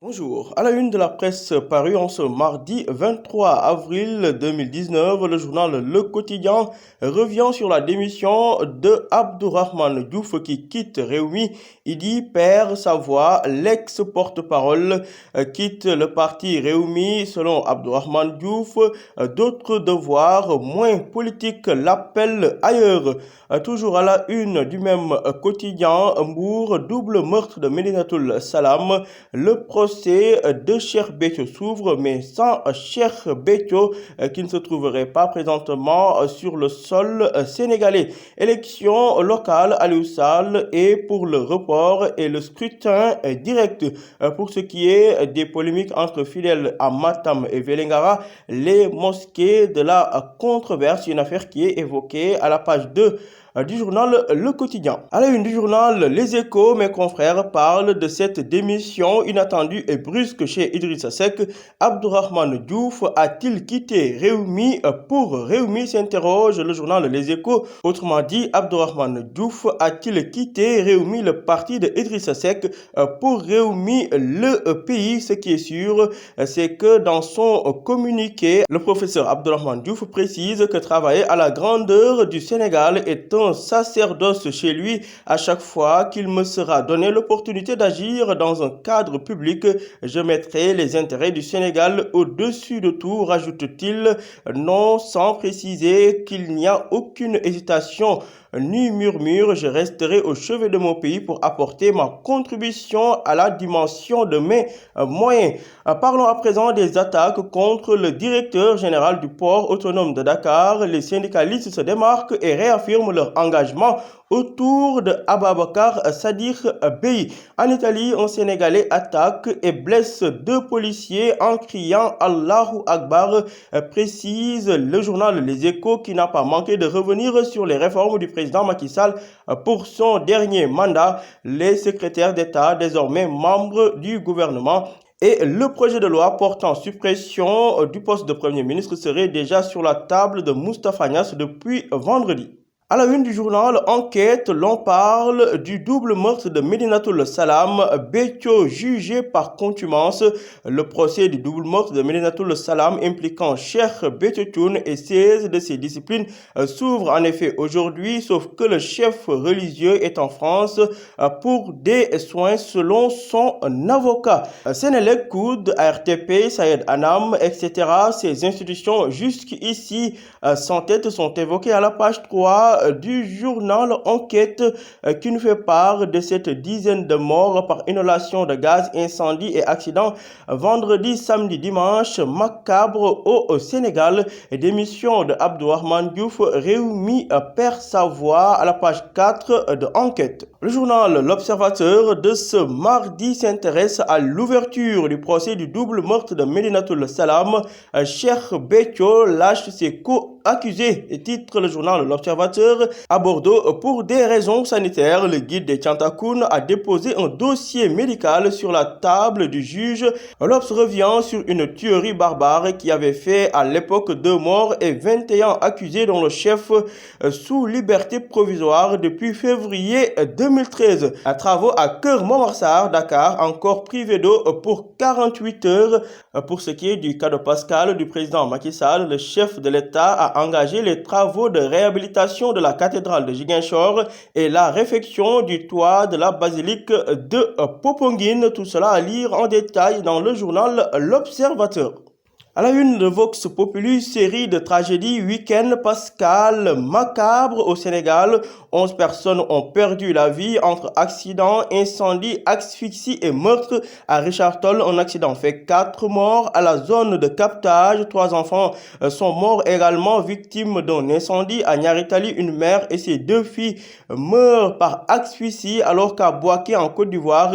Bonjour. À la une de la presse parue en ce mardi 23 avril 2019, le journal Le Quotidien revient sur la démission de Abdourahmane Diouf qui quitte Rewmi. Il dit perd sa voix. L'ex-porte-parole quitte le parti Rewmi. Selon Abdourahmane Diouf, d'autres devoirs moins politiques l'appellent ailleurs. Toujours à la une du même quotidien, Mbour, double meurtre de Médinatoul Salam. Le procès de Cheikh Béthio s'ouvre, mais sans Cheikh Béthio qui ne se trouverait pas présentement sur le sol sénégalais. Élection locale, Aliou Sall est pour le report et le scrutin direct. Pour ce qui est des polémiques entre fidèles à Matam et Vélingara, les mosquées de la controverse, une affaire qui est évoquée à la page 2 du journal Le Quotidien. À la une du journal Les Échos, mes confrères parlent de cette démission inattendue et brusque chez Idrissa Seck. Abdourahmane Diouf a-t-il quitté Rewmi pour Rewmi, s'interroge le journal Les Échos. Autrement dit, Abdourahmane Diouf a-t-il quitté Rewmi, le parti de Idrissa Seck, pour Rewmi, le pays? Ce qui est sûr, c'est que dans son communiqué, le professeur Abdourahmane Diouf précise que travailler à la grandeur du Sénégal est un sacerdoce chez lui. À chaque fois qu'il me sera donné l'opportunité d'agir dans un cadre public, je mettrai les intérêts du Sénégal au-dessus de tout, rajoute-t-il, non sans préciser qu'il n'y a aucune hésitation ni murmure. Je resterai au chevet de mon pays pour apporter ma contribution à la dimension de mes moyens. Parlons à présent des attaques contre le directeur général du port autonome de Dakar. Les syndicalistes se démarquent et réaffirment leur engagement autour de Ababakar Sadiq Bey. En Italie, un Sénégalais attaque et blesse deux policiers en criant Allahu Akbar, précise le journal Les Échos, qui n'a pas manqué de revenir sur les réformes du président Macky Sall pour son dernier mandat. Les secrétaires d'État, désormais membres du gouvernement, et le projet de loi portant suppression du poste de Premier ministre serait déjà sur la table de Moustapha Niasse depuis vendredi. À la une du journal Enquête, l'on parle du double meurtre de Médinatoul Salam, Béthio jugé par contumace. Le procès du double meurtre de Médinatoul Salam impliquant Cheikh Béthio Thioune et 16 de ses disciplines s'ouvre en effet aujourd'hui, sauf que le chef religieux est en France pour des soins selon son avocat. Sénélec, COUD, ARTP, Sayed Anam, etc. Ces institutions jusqu'ici sans tête sont évoquées à la page 3 du journal Enquête, qui nous fait part de cette dizaine de morts par inhalation de gaz, incendie et accident vendredi, samedi, dimanche, macabre au Sénégal. Démission de Abdourahmane Diouf, Rewmi perd sa voix, à la page 4 de Enquête. Le journal L'Observateur de ce mardi s'intéresse à l'ouverture du procès du double meurtre de Médinatoul Salam. Cheikh Béthio lâche ses co-accusés, titre le journal L'Observateur. À Bordeaux, pour des raisons sanitaires, le guide des Tiantakoun a déposé un dossier médical sur la table du juge. L'Obs revient sur une tuerie barbare qui avait fait à l'époque 2 morts et 21 accusés, dont le chef sous liberté provisoire depuis février 2013. Travaux à Keur Momar, Dakar, encore privé d'eau pour 48 heures. Pour ce qui est du cas de Pascal du président Macky Sall, le chef de l'État a engagé les travaux de réhabilitation de la cathédrale de Ziguinchor et la réfection du toit de la basilique de Popenguine. Tout cela à lire en détail dans le journal L'Observateur. À la une de Vox Populi, série de tragédies, week-end pascal macabre au Sénégal. 11 personnes ont perdu la vie entre accident, incendie, asphyxie et meurtre. À Richard Toll, un accident fait 4 morts. À la zone de captage, 3 enfants sont morts également victimes d'un incendie. À Niaritali, une mère et ses 2 filles meurent par asphyxie, alors qu'à Bouaké, en Côte d'Ivoire,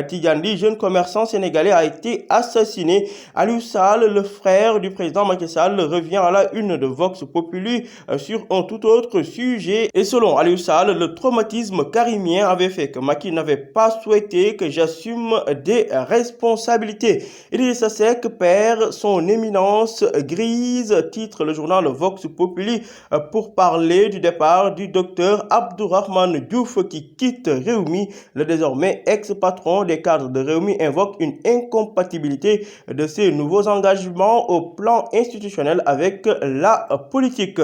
Tidjandi, jeune commerçant sénégalais, a été assassiné. Aliou Sall, le frère du président Macky Sall, revient à la une de Vox Populi sur un tout autre sujet. Et selon Aliou Sall, Sall, le traumatisme karimien avait fait que Macky n'avait pas souhaité que j'assume des responsabilités. Idrissa Seck perd son éminence grise, titre le journal Vox Populi, pour parler du départ du docteur Abdourahmane Diouf qui quitte Rewmi. Le désormais ex-patron des cadres de Rewmi invoque une incompatibilité de ses nouveaux engagements au plan institutionnel avec la politique.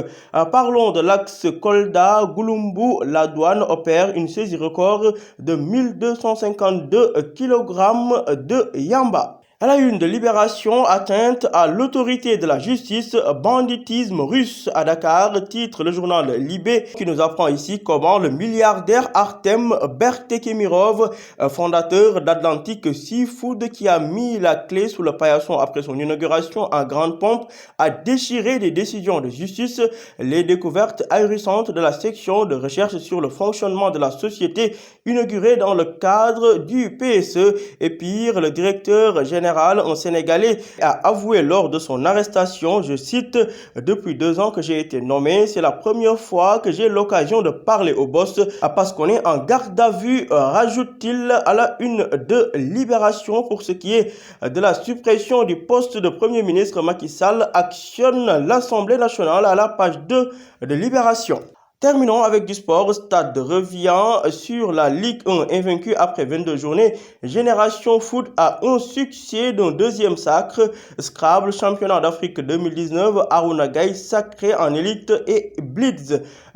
Parlons de l'axe Kolda-Gouloumbou. La douane opère une saisie record de 1252 kg de yamba. À la une de Libération, atteinte à l'autorité de la justice, banditisme russe à Dakar, titre le journal Libé, qui nous apprend ici comment le milliardaire Artem Bertekemirov, fondateur d'Atlantic Seafood, qui a mis la clé sous le paillasson après son inauguration en grande pompe, a déchiré des décisions de justice. Les découvertes ahurissantes de la section de recherche sur le fonctionnement de la société inaugurée dans le cadre du PSE. Et pire, le directeur général, un Sénégalais, a avoué lors de son arrestation, je cite, « Depuis 2 ans que j'ai été nommé, c'est la première fois que j'ai l'occasion de parler au boss parce qu'on est en garde à vue », rajoute-t-il à la une de Libération. Pour ce qui est de la suppression du poste de Premier ministre, Macky Sall actionne l'Assemblée nationale à la page 2 de Libération. Terminons avec du sport. Stade revient sur la Ligue 1 invaincue après 22 journées. Génération Foot a un succès d'un deuxième sacre. Scrabble, championnat d'Afrique 2019, Aruna Gaye sacré en élite et Blitz.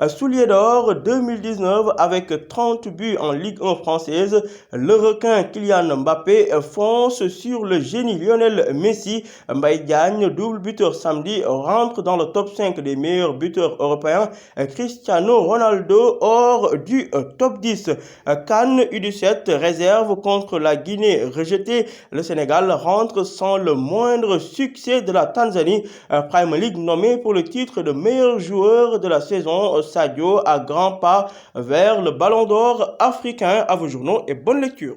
Soulier d'or 2019 avec 30 buts en Ligue 1 française. Le requin Kylian Mbappé fonce sur le génie Lionel Messi. Mbaye Diagne, double buteur samedi, rentre dans le top 5 des meilleurs buteurs européens. Cristiano Ronaldo hors du top 10. CAN U17 réserve contre la Guinée rejetée. Le Sénégal rentre sans le moindre succès de la Tanzanie. Premier League nommé pour le titre de meilleur joueur de la saison. Sadio à grands pas vers le ballon d'or africain. À vos journaux et bonne lecture.